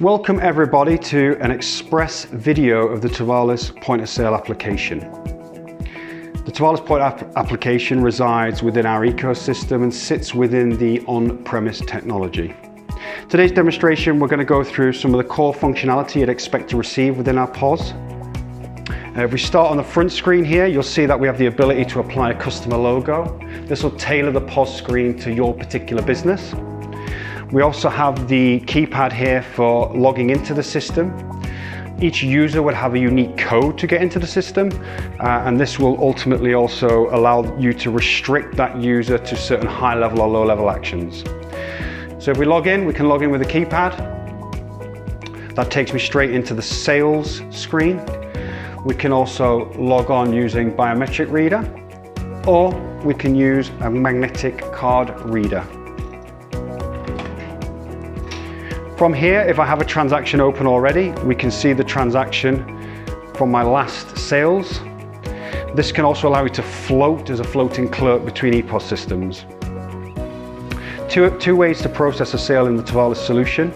Welcome everybody to an express video of the Tevalis point of sale application. The Tevalis point application resides within our ecosystem and sits within the on-premise technology. Today's demonstration, we're going to go through some of the core functionality you'd expect to receive within our POS. If we start on the front screen here, you'll see that we have the ability to apply a customer logo. This will tailor the POS screen to your particular business. We also have the keypad here for logging into the system. Each user would have a unique code to get into the system, and this will ultimately also allow you to restrict that user to certain high-level or low-level actions. So if we log in, we can log in with a keypad. That takes me straight into the sales screen. We can also log on using biometric reader, or we can use a magnetic card reader. From here, if I have a transaction open already, we can see the transaction from my last sales. This can also allow you to float as a floating clerk between EPOS systems. Two ways to process a sale in the Tevalis solution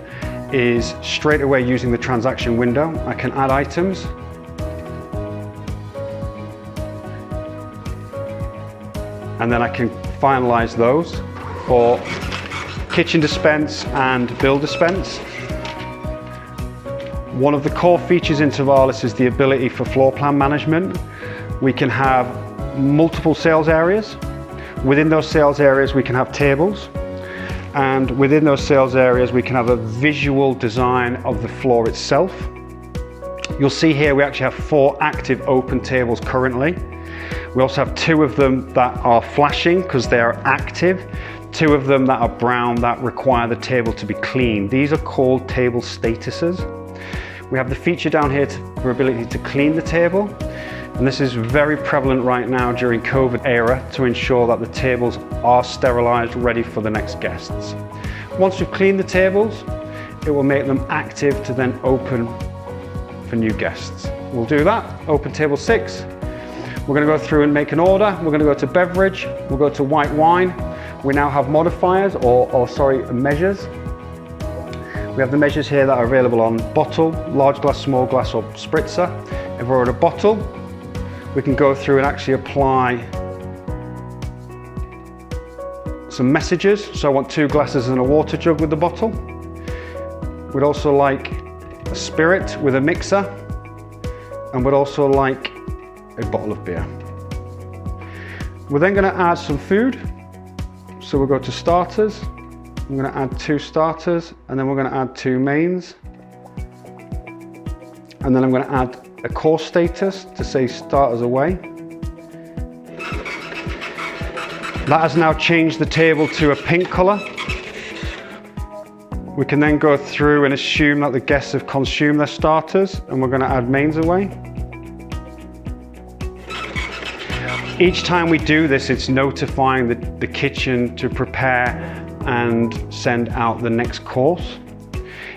is straight away using the transaction window. I can add items. And then I can finalize those for kitchen dispense and bill dispense. One of the core features in Tevalis is the ability for floor plan management. We can have multiple sales areas. Within those sales areas we can have tables, and within those sales areas we can have a visual design of the floor itself. You'll see here we actually have 4 active open tables currently. We also have 2 of them that are flashing because they are active. 2 of them that are brown that require the table to be clean. These are called table statuses. We have the feature down here for ability to clean the table, and this is very prevalent right now during COVID era to ensure that the tables are sterilized, ready for the next guests. Once we've cleaned the tables, it will make them active to then open for new guests. We'll do that. Open table 6. We're going to go through and make an order. We're going to go to beverage. We'll go to white wine. We now have modifiers, measures. We have the measures here that are available on bottle, large glass, small glass, or spritzer. If we're at a bottle, we can go through and actually apply some messages. So I want 2 glasses and a water jug with the bottle. We'd also like a spirit with a mixer, and we'd also like a bottle of beer. We're then going to add some food. So we'll go to starters. I'm going to add 2 starters, and then we're going to add 2 mains. And then I'm going to add a course status to say starters away. That has now changed the table to a pink color. We can then go through and assume that the guests have consumed their starters, and we're going to add mains away. Each time we do this, it's notifying the kitchen to prepare and send out the next course.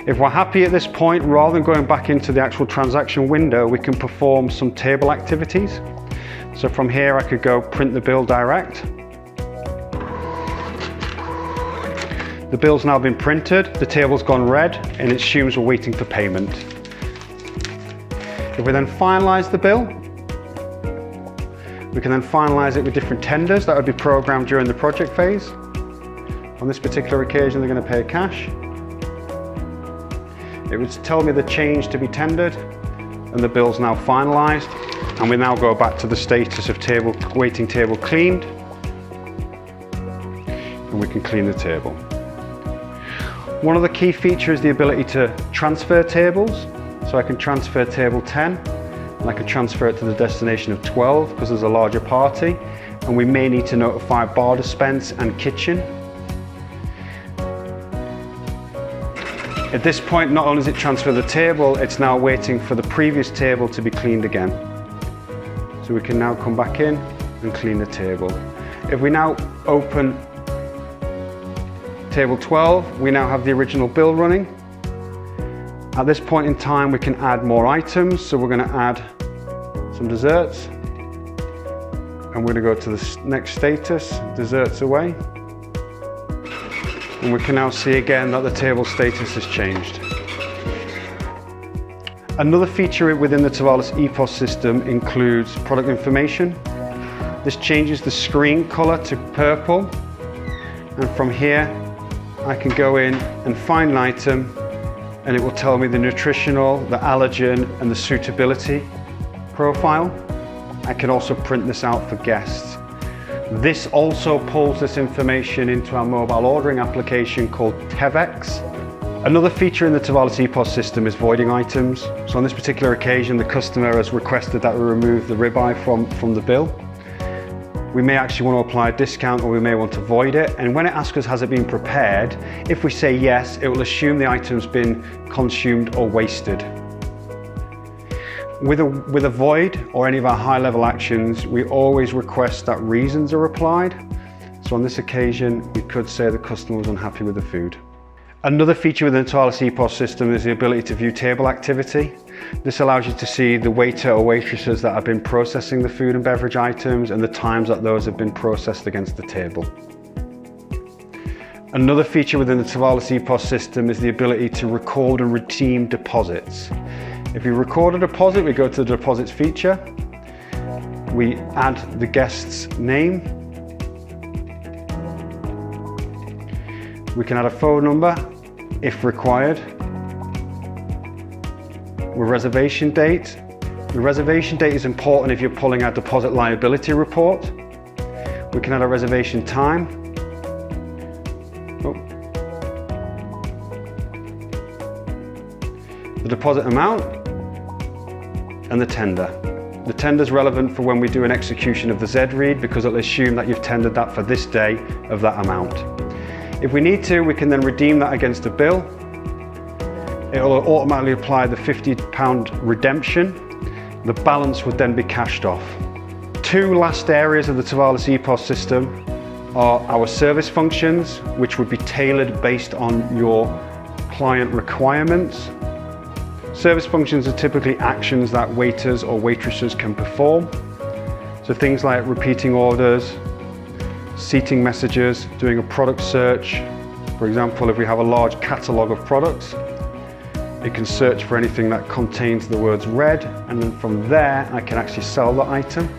If we're happy at this point, rather than going back into the actual transaction window, we can perform some table activities. So from here, I could go print the bill direct. The bill's now been printed, the table's gone red, and it assumes we're waiting for payment. If we then finalize the bill, we can then finalize it with different tenders that would be programmed during the project phase. On this particular occasion, they're going to pay cash. It would tell me the change to be tendered, and the bill's now finalized. And we now go back to the status of waiting table cleaned, and we can clean the table. One of the key features is the ability to transfer tables. So I can transfer table 10. And I can transfer it to the destination of 12 because there's a larger party, and we may need to notify bar dispense and kitchen. At this point, not only does it transfer the table, it's now waiting for the previous table to be cleaned again. So we can now come back in and clean the table. If we now open table 12, we now have the original bill running. At this point in time, we can add more items. So we're going to add some desserts, and we're going to go to the next status, desserts away. And we can now see again that the table status has changed. Another feature within the Tevalis EPOS system includes product information. This changes the screen color to purple, and from here I can go in and find an item and it will tell me the nutritional, the allergen and the suitability profile. I can also print this out for guests. This also pulls this information into our mobile ordering application called Tevalis. Another feature in the Tevalis EPOS system is voiding items. So on this particular occasion, the customer has requested that we remove the ribeye from the bill. We may actually want to apply a discount, or we may want to void it. And when it asks us, has it been prepared? If we say yes, it will assume the item's been consumed or wasted. With a void or any of our high-level actions, we always request that reasons are applied. So on this occasion, we could say the customer was unhappy with the food. Another feature within the Tevalis EPOS system is the ability to view table activity. This allows you to see the waiter or waitresses that have been processing the food and beverage items and the times that those have been processed against the table. Another feature within the Tevalis EPOS system is the ability to record and redeem deposits. If we record a deposit, we go to the deposits feature, we add the guest's name, we can add a phone number if required, with reservation date. The reservation date is important if you're pulling our deposit liability report. We can add a reservation time. The deposit amount and the tender. The tender is relevant for when we do an execution of the Z-read, because it'll assume that you've tendered that for this day of that amount. If we need to, we can then redeem that against a bill. It will automatically apply the £50 redemption. The balance would then be cashed off. Two last areas of the Tevalis EPOS system are our service functions, which would be tailored based on your client requirements. Service functions are typically actions that waiters or waitresses can perform. So things like repeating orders, seating messages, doing a product search. For example, if we have a large catalogue of products, it can search for anything that contains the words red, and then from there I can actually sell the item.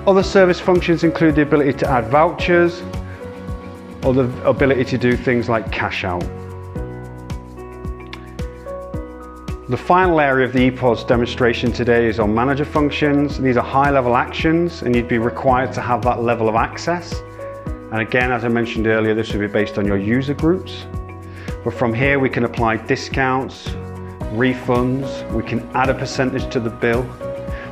Other service functions include the ability to add vouchers or the ability to do things like cash out. The final area of the EPOS demonstration today is on manager functions. These are high-level actions and you'd be required to have that level of access. And again, as I mentioned earlier, this would be based on your user groups. But from here we can apply discounts, refunds, we can add a percentage to the bill,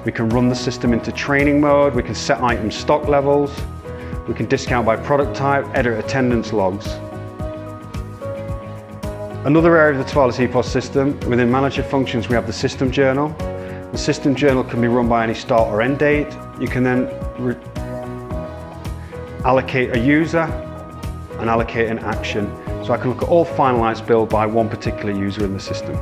we can run the system into training mode, we can set item stock levels, we can discount by product type, edit attendance logs. Another area of the Tevalis EPOS system, within manager functions we have the system journal. The system journal can be run by any start or end date. You can then allocate a user and allocate an action. So I can look at all finalized bills by one particular user in the system.